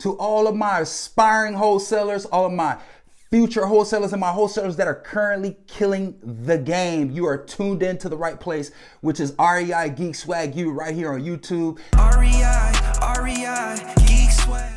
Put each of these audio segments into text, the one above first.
To all of my aspiring wholesalers, all of my future wholesalers and my wholesalers that are currently killing the game, you are tuned in to the right place, which is REI Geek Swagg, you right here on YouTube. REI Geek Swagg.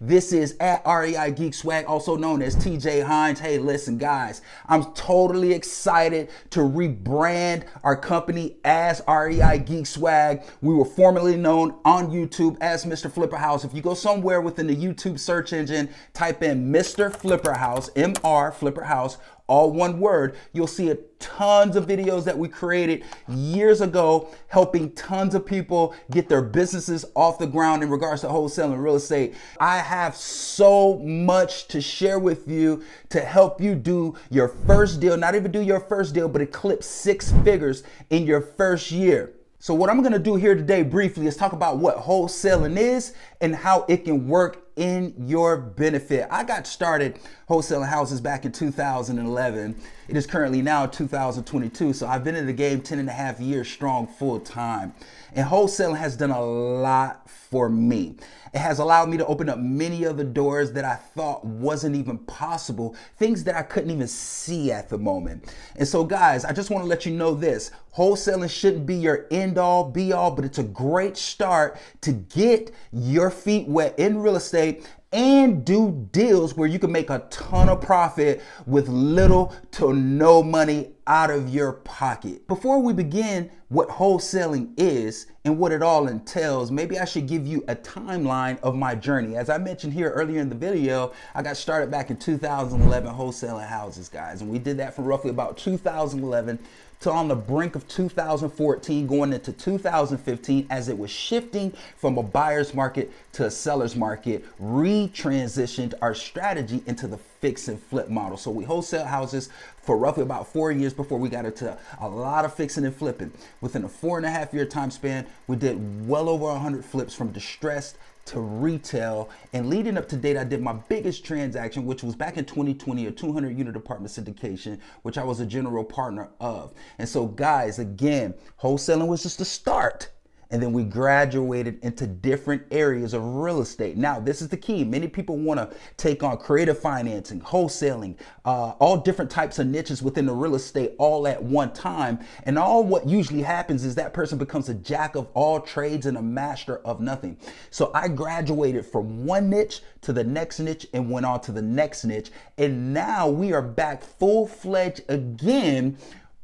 This is at REI Geek Swagg, also known as TJ Hines. Hey, listen, guys, I'm totally excited to rebrand our company as REI Geek Swagg. We were formerly known on YouTube as Mr. Flipperhouse. If you go somewhere within the YouTube search engine, type in Mr. Flipperhouse, MR Flipperhouse, all one word, you'll see tons of videos that we created years ago, helping tons of people get their businesses off the ground in regards to wholesaling real estate. I have so much to share with you to help you do your first deal, not even do your first deal, but eclipse 6 figures in your first year. So what I'm gonna do here today briefly is talk about what wholesaling is and how it can work in your benefit. I got started wholesaling houses back in 2011. It is currently now 2022, so I've been in the game 10.5 years strong, full time. And wholesaling has done a lot for me. It has allowed me to open up many of the doors that I thought wasn't even possible, things that I couldn't even see at the moment. And so guys, I just want to let you know this, wholesaling shouldn't be your end all be all, but it's a great start to get your feet wet in real estate and do deals where you can make a ton of profit with little to no money out of your pocket. Before we begin what wholesaling is and what it all entails, maybe I should give you a timeline of my journey. As I mentioned here earlier in the video, I got started back in 2011 wholesaling houses, guys. And we did that from roughly about 2011 to on the brink of 2014 going into 2015 as it was shifting from a buyer's market to a seller's market, retransitioned our strategy into the fix and flip model. So we wholesale houses for roughly about 4 years before we got into a lot of fixing and flipping. Within a 4.5 year time span, we did well over 100 flips from distressed to retail, and leading up to date, I did my biggest transaction, which was back in 2020, a 200 unit apartment syndication, which I was a general partner of. And so guys, again, wholesaling was just a start. And then we graduated into different areas of real estate. Now, this is the key. Many people want to take on creative financing, wholesaling, all different types of niches within the real estate all at one time. And all what usually happens is that person becomes a jack of all trades and a master of nothing. So I graduated from one niche to the next niche and went on to the next niche. And now we are back full-fledged again,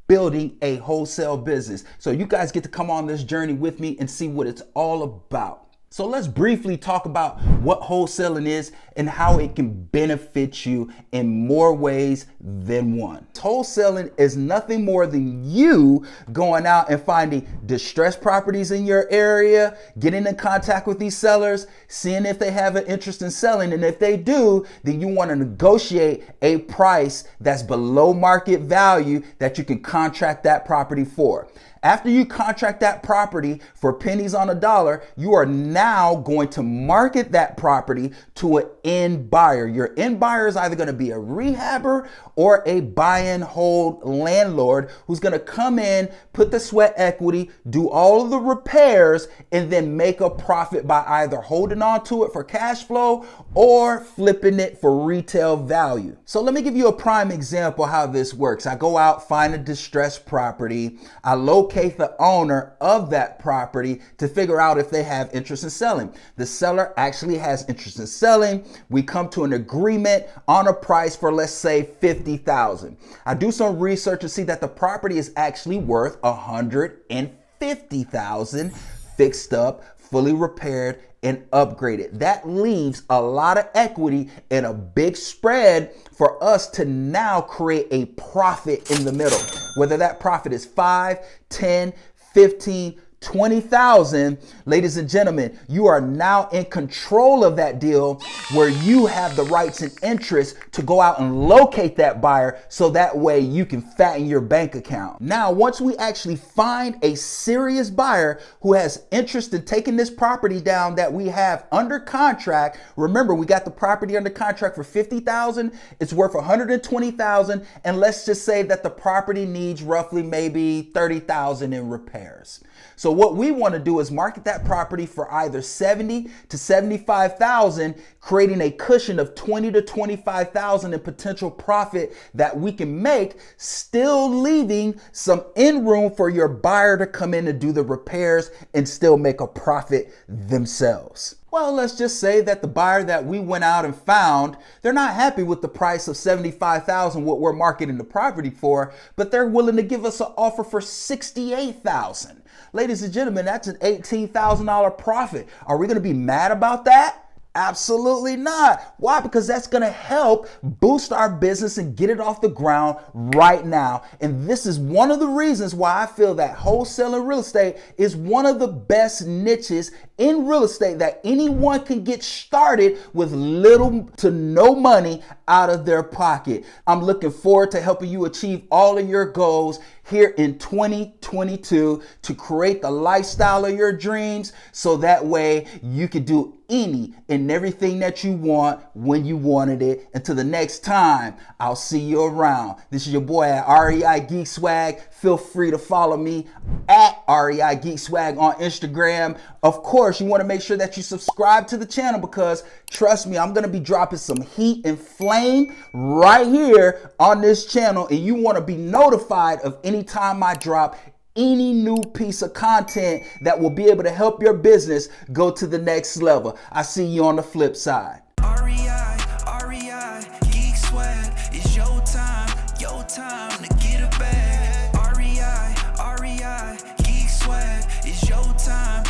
building a wholesale business. So you guys get to come on this journey with me and see what it's all about. So let's briefly talk about what wholesaling is and how it can benefit you in more ways than one. Wholesaling is nothing more than you going out and finding distressed properties in your area, getting in contact with these sellers, seeing if they have an interest in selling. And if they do, then you want to negotiate a price that's below market value that you can contract that property for. After you contract that property for pennies on a dollar, you are now going to market that property to an end buyer. Your end buyer is either going to be a rehabber or a buy and hold landlord who's going to come in, put the sweat equity, do all of the repairs, and then make a profit by either holding on to it for cash flow or flipping it for retail value. So let me give you a prime example how this works. I go out, find a distressed property, I locate the owner of that property to figure out if they have interest in selling. The seller actually has interest in selling. We come to an agreement on a price for, let's say, $50,000. I do some research to see that the property is actually worth $150,000, fixed up, fully repaired, and upgraded. That leaves a lot of equity and a big spread for us to now create a profit in the middle. Whether that profit is 5, 10, 15, 20,000, ladies and gentlemen, you are now in control of that deal where you have the rights and interests to go out and locate that buyer so that way you can fatten your bank account. Now, once we actually find a serious buyer who has interest in taking this property down that we have under contract, remember we got the property under contract for $50,000, it's worth $120,000, and let's just say that the property needs roughly maybe $30,000 in repairs. So what we want to do is market that property for either 70 to 75,000, creating a cushion of 20 to 25,000 in potential profit that we can make, still leaving some in room for your buyer to come in and do the repairs and still make a profit themselves. Well, let's just say that the buyer that we went out and found, they're not happy with the price of $75,000, what we're marketing the property for, but they're willing to give us an offer for $68,000. Ladies and gentlemen, that's an $18,000 profit. Are we going to be mad about that? Absolutely not. Why? Because that's going to help boost our business and get it off the ground right now. And this is one of the reasons why I feel that wholesaling real estate is one of the best niches in real estate that anyone can get started with little to no money out of their pocket. I'm looking forward to helping you achieve all of your goals here in 2022 to create the lifestyle of your dreams, so that way you can do any and everything that you want when you wanted it. Until the next time, I'll see you around. This is your boy at REI Geek Swagg. Feel free to follow me at REI Geek Swagg on Instagram. Of course, you want to make sure that you subscribe to the channel, because trust me, I'm going to be dropping some heat and flame right here on this channel, and you want to be notified of any time I drop any new piece of content that will be able to help your business go to the next level. I see you on the flip side. REI Geek Swagg, it's your time to get a bag. REI Geek Swagg, it's your time